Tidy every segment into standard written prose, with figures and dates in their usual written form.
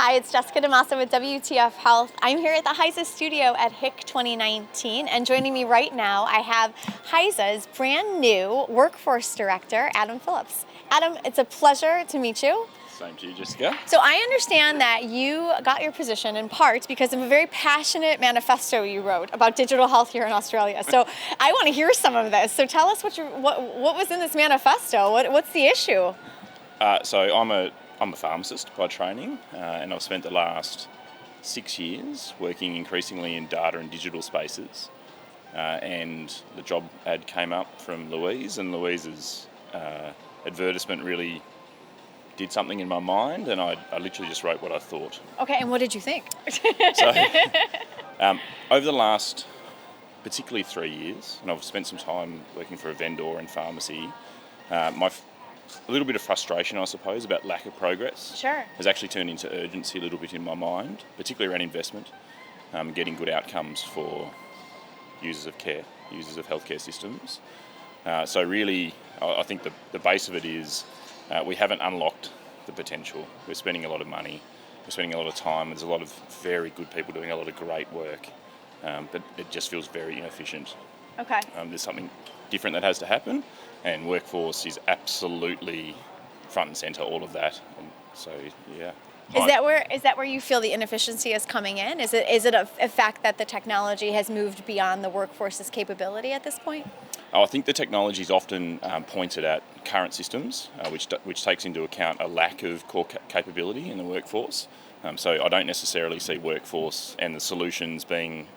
Hi, it's Jessica DaMassa with WTF Health. I'm here at the HISA studio at HIC 2019, and joining me right now, I have HISA's brand new Workforce Director, Adam Phillips. Adam, it's a pleasure to meet you. Same to you, Jessica. So I understand that you got your position in part because of a very passionate manifesto you wrote about digital health here in Australia. So I want to hear some of this. So tell us what was in this manifesto. What's the issue? So I'm a pharmacist by training, and I've spent the last 6 years working increasingly in data and digital spaces. And the job ad came up from Louise, and Louise's advertisement really did something in my mind, and I literally just wrote what I thought. Okay, and what did you think? So, over the last, particularly 3 years, and I've spent some time working for a vendor in pharmacy, a little bit of frustration, I suppose, about lack of progress has actually turned into urgency a little bit in my mind, particularly around investment, getting good outcomes for users of care, users of healthcare systems. So really, I think the base of it is we haven't unlocked the potential. We're spending a lot of money, we're spending a lot of time, there's a lot of very good people doing a lot of great work, but it just feels very inefficient. Okay. There's something different that has to happen, and Workforce is absolutely front and centre, all of that. And so, yeah. Is that where you feel the inefficiency is coming in? Is it a fact that the technology has moved beyond the workforce's capability at this point? I think the technology is often pointed at current systems, which takes into account a lack of core capability in the workforce. So I don't necessarily see Workforce and the solutions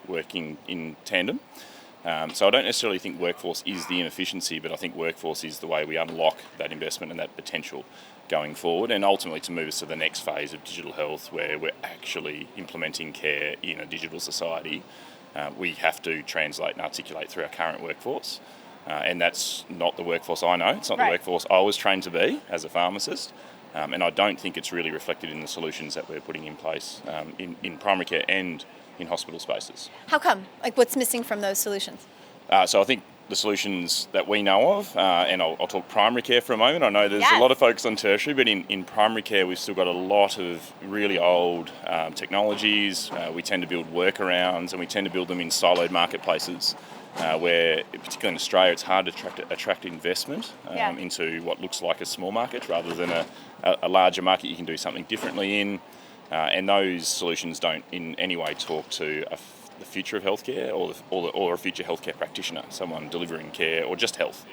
working in tandem. So I don't necessarily think Workforce is the inefficiency, but I think Workforce is the way we unlock that investment and that potential going forward, and ultimately to move us to the next phase of digital health where we're actually implementing care in a digital society. We have to translate and articulate through our current workforce, and that's not the workforce I know. It's not the workforce I was trained to be as a pharmacist, and I don't think it's really reflected in the solutions that we're putting in place in primary care and in hospital spaces. How come? Like, what's missing from those solutions? So I think the solutions that we know of, and I'll talk primary care for a moment. I know there's a lot of focus on tertiary, but in primary care we've still got a lot of really old technologies. We tend to build workarounds, and we tend to build them in siloed marketplaces where, particularly in Australia, it's hard to attract investment into what looks like a small market rather than a larger market you can do something differently in. And those solutions don't in any way talk to the future of healthcare or a future healthcare practitioner, someone delivering care or just health,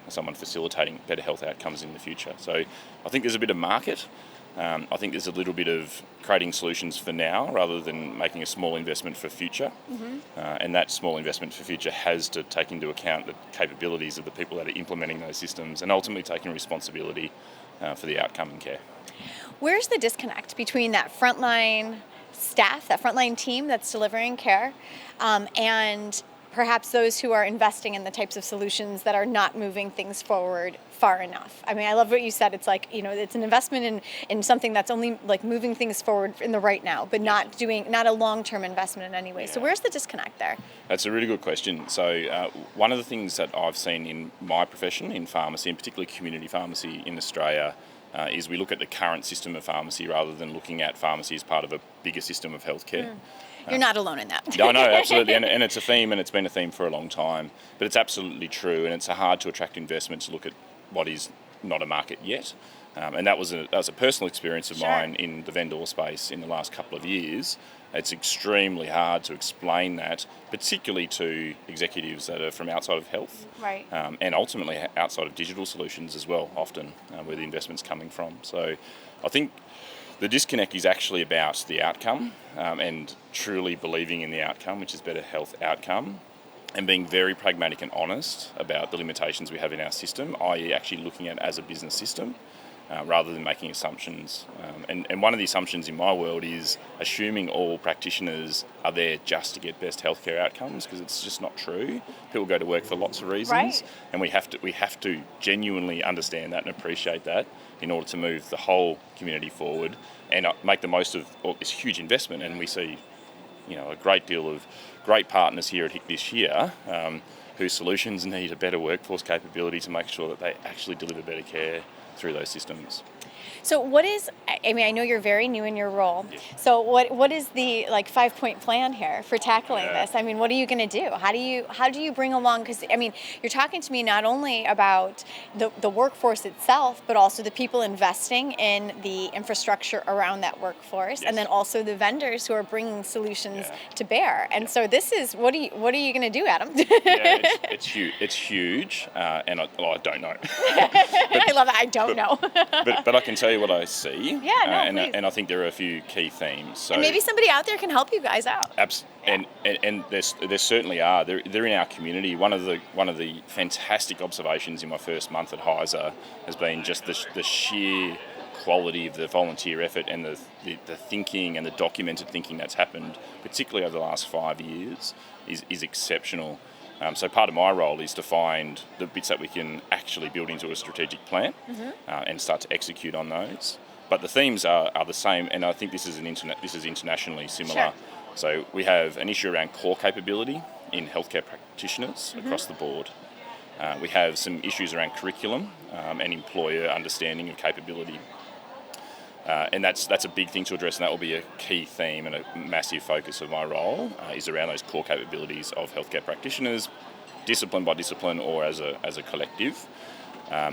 someone facilitating better health outcomes in the future. So I think there's a bit of market. I think there's a little bit of creating solutions for now rather than making a small investment for future. Mm-hmm. And that small investment for future has to take into account the capabilities of the people that are implementing those systems and ultimately taking responsibility for the outcome in care. Where's the disconnect between that frontline staff, that frontline team that's delivering care, and perhaps those who are investing in the types of solutions that are not moving things forward far enough? I mean, I love what you said. It's like, it's an investment in something that's only like moving things forward in the right now, but not a long-term investment in any way. Yeah. So where's the disconnect there? That's a really good question. So one of the things that I've seen in my profession in pharmacy, and particularly community pharmacy in Australia, is we look at the current system of pharmacy rather than looking at pharmacy as part of a bigger system of healthcare. You're not alone in that. No, absolutely, and it's a theme, and it's been a theme for a long time, but it's absolutely true, and it's hard to attract investment to look at what is not a market yet. And that was a personal experience of mine in the vendor space in the last couple of years. It's extremely hard to explain that, particularly to executives that are from outside of health, and ultimately outside of digital solutions as well, often where the investment's coming from. So I think the disconnect is actually about the outcome and truly believing in the outcome, which is better health outcome, and being very pragmatic and honest about the limitations we have in our system, i.e. actually looking at it as a business system. Rather than making assumptions. And one of the assumptions in my world is assuming all practitioners are there just to get best healthcare outcomes, because it's just not true. People go to work for lots of reasons, and we have to genuinely understand that and appreciate that in order to move the whole community forward and make the most of this huge investment. And we see, a great deal of great partners here at HIC this year whose solutions need a better workforce capability to make sure that they actually deliver better care through those systems. So what is, I mean, I know you're very new in your role. Yes. So what is the 5-point plan here for tackling Yeah. this? I mean, what are you going to do? How do you bring along, because I mean, you're talking to me not only about the workforce itself, but also the people investing in the infrastructure around that workforce, Yes. and then also the vendors who are bringing solutions Yeah. to bear. And so this is, what are you going to do, Adam? Yeah, it's huge. It's huge, and I don't know. I love it. I don't know. But I can tell you what I see. Yeah, no, and please. and I think there are a few key themes. So And maybe somebody out there can help you guys out. and there certainly are. They're in our community. One of the fantastic observations in my first month at HISA has been just the sheer quality of the volunteer effort and the thinking and the documented thinking that's happened, particularly over the last 5 years, is exceptional. So part of my role is to find the bits that we can actually build into a strategic plan, and start to execute on those. But the themes are the same, and I think this is internationally similar. Sure. So we have an issue around core capability in healthcare practitioners across the board. We have some issues around curriculum and employer understanding of capability. And that's a big thing to address, and that will be a key theme and a massive focus of my role, is around those core capabilities of healthcare practitioners, discipline by discipline or as a collective.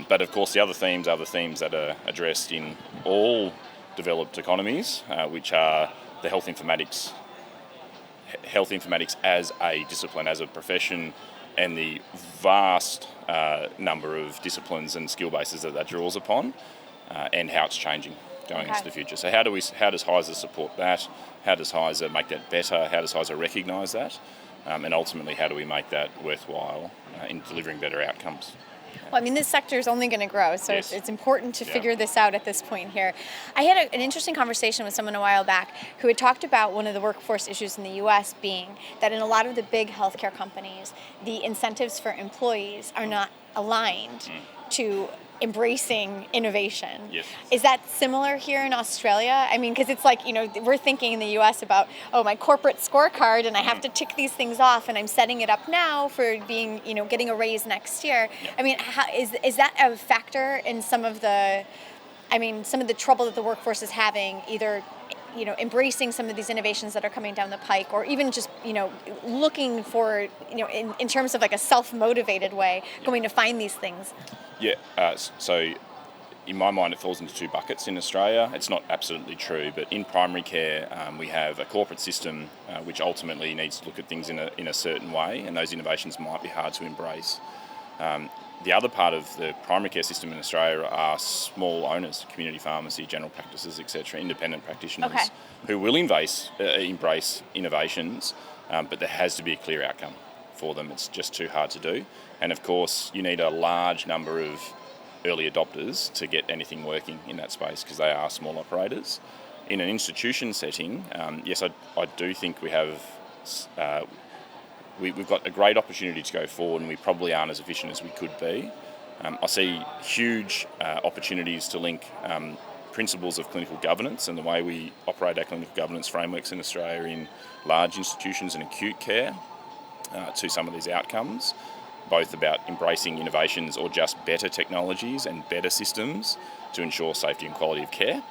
But of course the other themes are the themes that are addressed in all developed economies, which are the health informatics as a discipline, as a profession, and the vast number of disciplines and skill bases that draws upon, and how it's changing going into the future. So how does HISA support that? How does HISA make that better? How does HISA recognise that? And ultimately, how do we make that worthwhile in delivering better outcomes? Well, I mean, this sector is only going to grow, so Yes. it's important to figure this out at this point here. I had an interesting conversation with someone a while back who had talked about one of the workforce issues in the U.S. being that in a lot of the big healthcare companies, the incentives for employees are not aligned to embracing innovation. Yes. Is that similar here in Australia? I mean, because it's like, we're thinking in the US about, my corporate scorecard, and I have to tick these things off, and I'm setting it up now for being, getting a raise next year. Yeah. I mean, is that a factor in some of the trouble that the workforce is having, either embracing some of these innovations that are coming down the pike, or even just, looking for, in terms of like a self-motivated way, going to find these things? Yeah, so in my mind it falls into two buckets in Australia. It's not absolutely true, but in primary care we have a corporate system which ultimately needs to look at things in a certain way, and those innovations might be hard to embrace. The other part of the primary care system in Australia are small owners, community pharmacy, general practices, etc., independent practitioners who will embrace innovations, but there has to be a clear outcome for them. It's just too hard to do. And of course, you need a large number of early adopters to get anything working in that space, because they are small operators. In an institution setting, yes, I do think we have... We've got a great opportunity to go forward, and we probably aren't as efficient as we could be. I see huge opportunities to link principles of clinical governance and the way we operate our clinical governance frameworks in Australia in large institutions and acute care to some of these outcomes, both about embracing innovations or just better technologies and better systems to ensure safety and quality of care.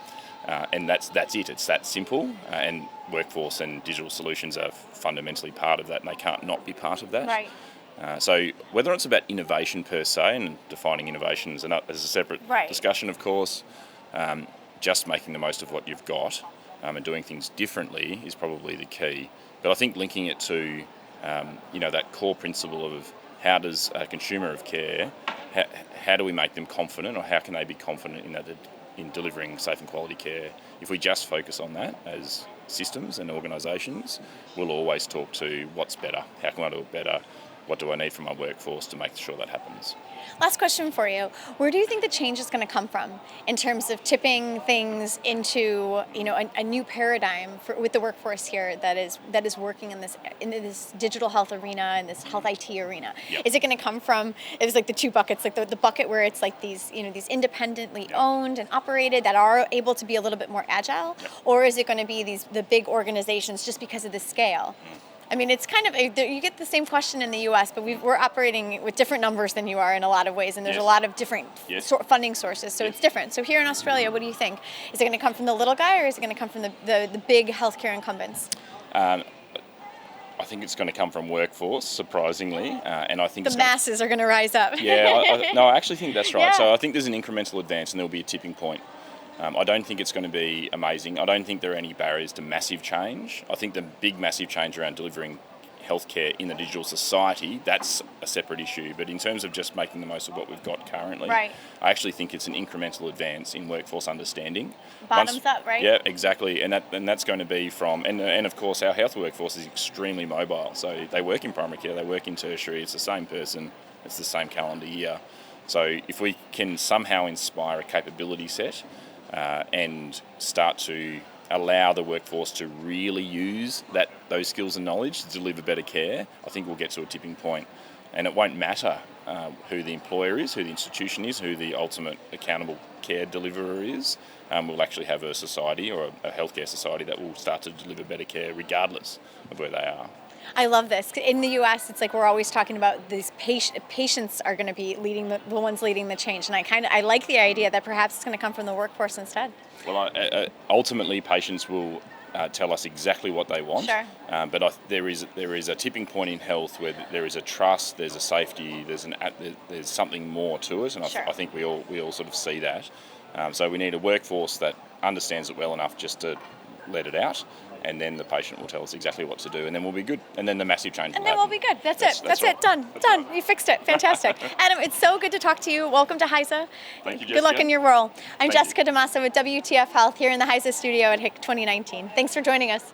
And that's it. It's that simple. And workforce and digital solutions are fundamentally part of that, and they can't not be part of that. Right. So whether it's about innovation per se, and defining innovation as a separate discussion, of course, just making the most of what you've got and doing things differently is probably the key. But I think linking it to that core principle of how does a consumer of care, how do we make them confident, or how can they be confident in delivering safe and quality care? If we just focus on that as systems and organisations, we'll always talk to what's better, how can I do it better, what do I need from my workforce to make sure that happens. Last question for you. Where do you think the change is going to come from in terms of tipping things into a new paradigm with the workforce here that is working in this digital health arena, in this health IT arena? Yep. Is it going to come from, it was like the two buckets, like the bucket where it's like these these independently owned and operated that are able to be a little bit more agile, or is it going to be the big organizations just because of the scale? I mean, it's kind of, you get the same question in the US, but we're operating with different numbers than you are in a lot of ways, and there's a lot of different funding sources, so it's different. So here in Australia, what do you think? Is it going to come from the little guy, or is it going to come from the big healthcare incumbents? I think it's going to come from Workforce, surprisingly, and I think the masses are going to rise up. I actually think that's right. Yeah. So I think there's an incremental advance, and there'll be a tipping point. I don't think it's going to be amazing. I don't think there are any barriers to massive change. I think the big massive change around delivering healthcare in the digital society, that's a separate issue. But in terms of just making the most of what we've got currently, right. I actually think it's an incremental advance in workforce understanding. Bottoms up, right? Yeah, exactly. And that's going to be from, and of course our health workforce is extremely mobile. So they work in primary care, they work in tertiary, it's the same person, it's the same calendar year. So if we can somehow inspire a capability set and start to allow the workforce to really use those skills and knowledge to deliver better care, I think we'll get to a tipping point. And it won't matter who the employer is, who the institution is, who the ultimate accountable care deliverer is. We'll actually have a society or a healthcare society that will start to deliver better care regardless of where they are. I love this. In the U.S., it's like we're always talking about these patients are going to be leading the ones leading the change, and I like the idea that perhaps it's going to come from the workforce instead. Well, ultimately, patients will tell us exactly what they want. Sure. But there is a tipping point in health where there is a trust, there's a safety, there's something more to it, and sure. I think we all sort of see that. So we need a workforce that understands it well enough just to let it out, and then the patient will tell us exactly what to do, and then we'll be good. And then the massive change will happen. And then we'll be good. That's it. That's it. Done. You fixed it. Fantastic. Adam, it's so good to talk to you. Welcome to HISA. Thank you, Jessica. Good luck in your role. I'm Thank Jessica DaMassa with WTF Health here in the HISA studio at HIC 2019. Thanks for joining us.